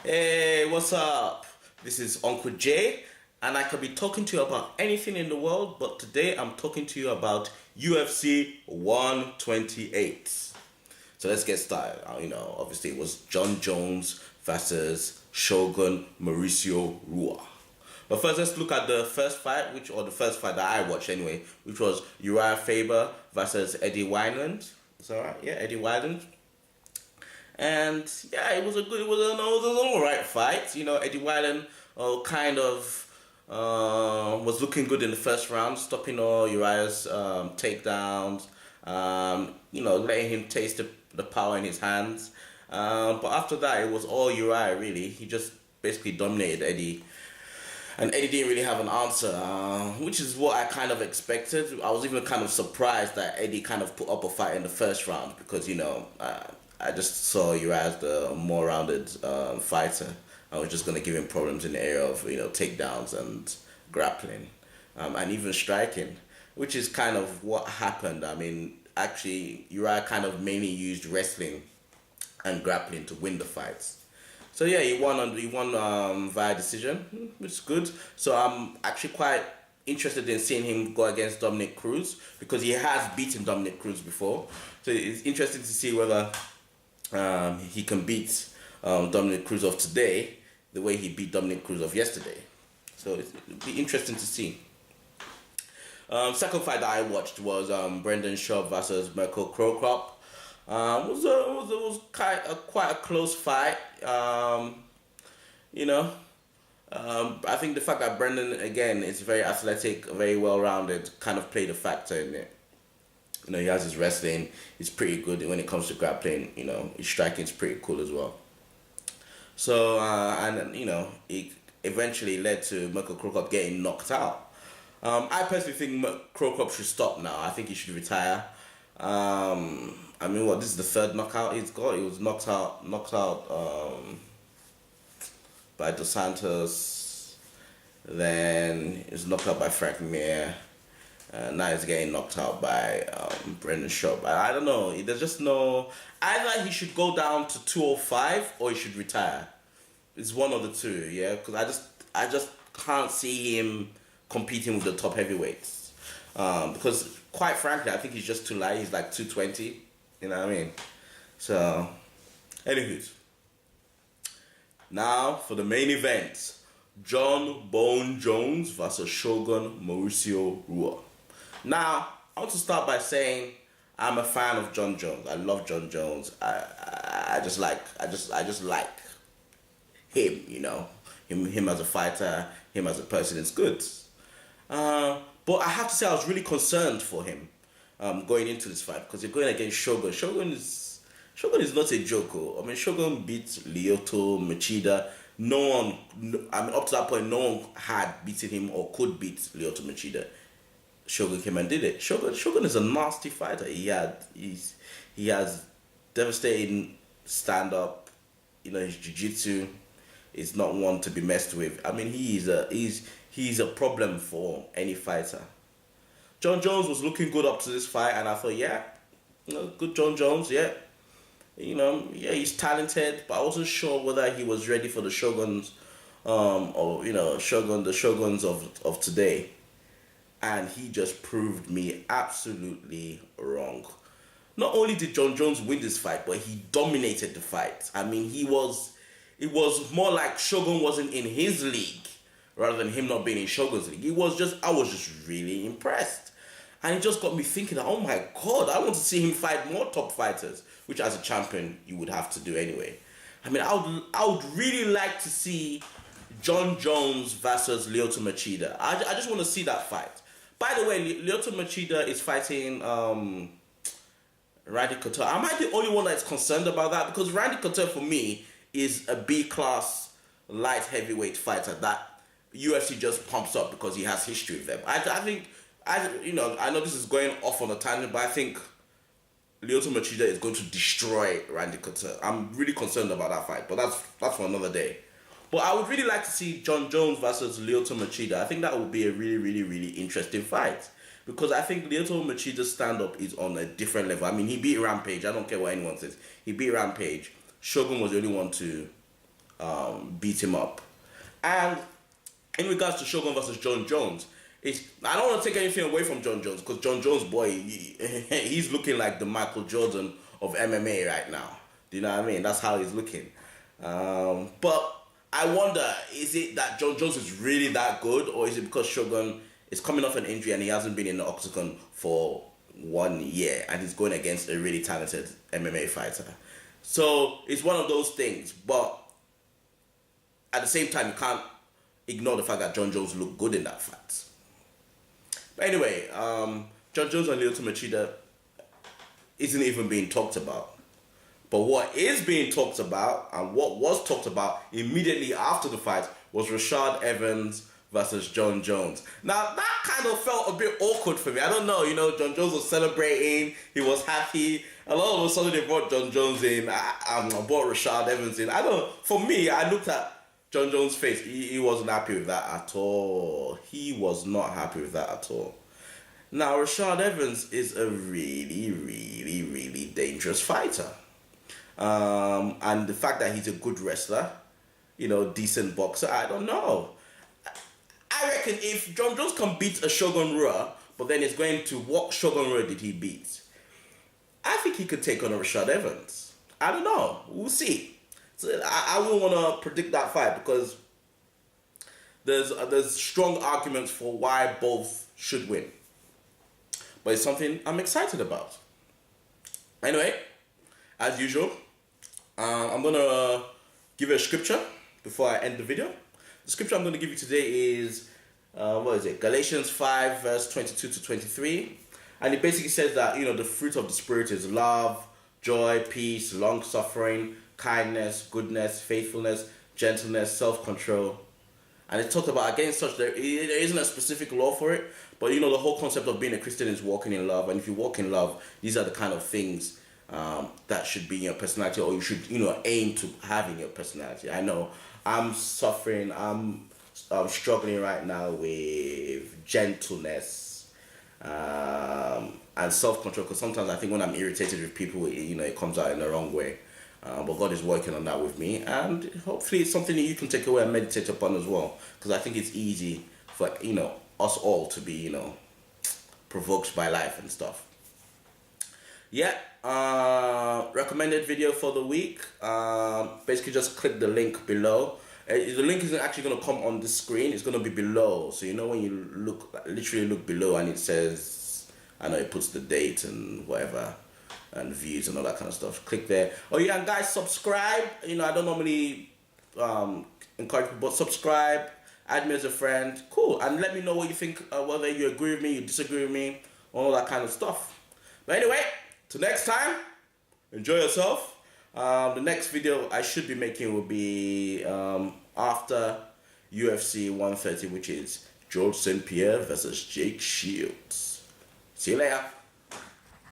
Hey, what's up? This is Uncle Jay, and I could be talking to you about anything in the world, but today I'm talking to you about UFC 128. So let's get started. Obviously it was Jon Jones versus Shogun Rua. But first, let's look at the first fight, the first fight that I watched anyway, which was Uriah Faber versus Eddie Wineland. Is that right? Yeah, Eddie Wineland. And yeah, it was an alright fight. Eddie Wineland was looking good in the first round, stopping all Uriah's takedowns. Letting him taste the power in his hands. But after that, it was all Uriah really. He just basically dominated Eddie. And Eddie didn't really have an answer, which is what I kind of expected. I was even kind of surprised that Eddie kind of put up a fight in the first round because, I just saw Uriah as the more rounded fighter. I was just going to give him problems in the area of, takedowns and grappling and even striking, which is kind of what happened. I mean, actually, Uriah kind of mainly used wrestling and grappling to win the fights. So yeah, he won via decision, which is good. So I'm actually quite interested in seeing him go against Dominic Cruz because he has beaten Dominic Cruz before. So it's interesting to see whether he can beat Dominic Cruz of today the way he beat Dominic Cruz of yesterday. So it'll be interesting to see. Second fight that I watched was Brendan Schaub versus Mirko Cro Cop. It was quite a close fight. I think the fact that Brendan again is very athletic, very well rounded, kind of played a factor in it. He has his wrestling. He's pretty good when it comes to grappling. His striking is pretty cool as well. So it eventually led to Mirko Cro Cop getting knocked out. I personally think Cro Cop should stop now. I think he should retire. This is the third knockout he's got. He was knocked out by Dos Santos. Then he was knocked out by Frank Mir. Now he's getting knocked out by Brendan Schaub. I don't know. There's just no... Either he should go down to 205 or he should retire. It's one of the two, yeah? Because I just can't see him competing with the top heavyweights. Because quite frankly, I think he's just too light. He's like 220. You know what I mean? So, anyways. Now for the main event. Jon Jones versus Shogun Rua. Now, I want to start by saying I'm a fan of Jon Jones. I love Jon Jones. I just like him, him as a fighter, him as a person is good. But I have to say I was really concerned for him going into this fight because you're going against Shogun. Shogun is not a joke. Shogun beat Lyoto Machida. Up to that point, no one had beaten him or could beat Lyoto Machida. Shogun came and did it. Shogun is a nasty fighter. He has devastating stand up. His jiu-jitsu is not one to be messed with. He's a problem for any fighter. Jon Jones was looking good up to this fight, and I thought, good Jon Jones, yeah. He's talented, but I wasn't sure whether he was ready for the Shoguns, the Shoguns of today. And he just proved me absolutely wrong. Not only did Jon Jones win this fight, but he dominated the fight. It was more like Shogun wasn't in his league rather than him not being in Shogun's league. I was just really impressed. And it just got me thinking, oh my God, I want to see him fight more top fighters, which as a champion, you would have to do anyway. I would really like to see Jon Jones versus Lyoto Machida. I just want to see that fight. By the way, Lyoto Machida is fighting Randy Couture. Am I the only one that's concerned about that? Because Randy Couture, for me, is a B-class light heavyweight fighter that UFC just pumps up because he has history with them. I know this is going off on a tangent, but I think Lyoto Machida is going to destroy Randy Couture. I'm really concerned about that fight, but that's for another day. But I would really like to see Jon Jones versus Lyoto Machida. I think that would be a really, really, really interesting fight. Because I think Lyoto Machida's stand-up is on a different level. He beat Rampage. I don't care what anyone says. He beat Rampage. Shogun was the only one to beat him up. And in regards to Shogun versus Jon Jones, I don't want to take anything away from Jon Jones, because Jon Jones, boy, he's looking like the Michael Jordan of MMA right now. Do you know what I mean? That's how he's looking. But I wonder, is it that Jon Jones is really that good, or is it because Shogun is coming off an injury and he hasn't been in the octagon for 1 year and he's going against a really talented MMA fighter? So it's one of those things, but at the same time, you can't ignore the fact that Jon Jones looked good in that fight. But anyway, Jon Jones and Lyoto Machida isn't even being talked about. But what is being talked about, and what was talked about immediately after the fight, was Rashad Evans versus Jon Jones. Now, that kind of felt a bit awkward for me. I don't know, Jon Jones was celebrating, he was happy, and all of a sudden they brought Jon Jones in, I brought Rashad Evans in. I don't know, for me, I looked at Jon Jones' face, he wasn't happy with that at all. He was not happy with that at all. Now, Rashad Evans is a really, really, really dangerous fighter. And the fact that he's a good wrestler, decent boxer, I don't know. I reckon if Jon Jones can beat a Shogun Rua, but then it's going to what Shogun Rua did he beat, I think he could take on a Rashad Evans. I don't know. We'll see. So I wouldn't want to predict that fight, because there's strong arguments for why both should win. But it's something I'm excited about. Anyway, as usual, I'm going to give you a scripture before I end the video. The scripture I'm going to give you today is, Galatians 5 verse 22 to 23. And it basically says that, the fruit of the Spirit is love, joy, peace, long-suffering, kindness, goodness, faithfulness, gentleness, self-control. And it talked about, against such, there isn't a specific law for it, but the whole concept of being a Christian is walking in love. And if you walk in love, these are the kind of things that should be in your personality, or you should, aim to have in your personality. I know I'm suffering, I'm struggling right now with gentleness and self-control, because sometimes I think when I'm irritated with people, it comes out in the wrong way. But God is working on that with me, and hopefully it's something that you can take away and meditate upon as well, because I think it's easy for us all to be provoked by life and stuff. Yeah, recommended video for the week. Basically just click the link below. The link isn't actually going to come on the screen, it's going to be below. So when you literally look below and it says, I know it puts the date and whatever, and views and all that kind of stuff. Click there. Oh yeah, and guys, subscribe. I don't normally encourage people, but subscribe, add me as a friend. Cool. And let me know what you think, whether you agree with me, you disagree with me, all that kind of stuff. But anyway, till next time, enjoy yourself. The next video I should be making will be after UFC 130, which is George St. Pierre versus Jake Shields. See you later.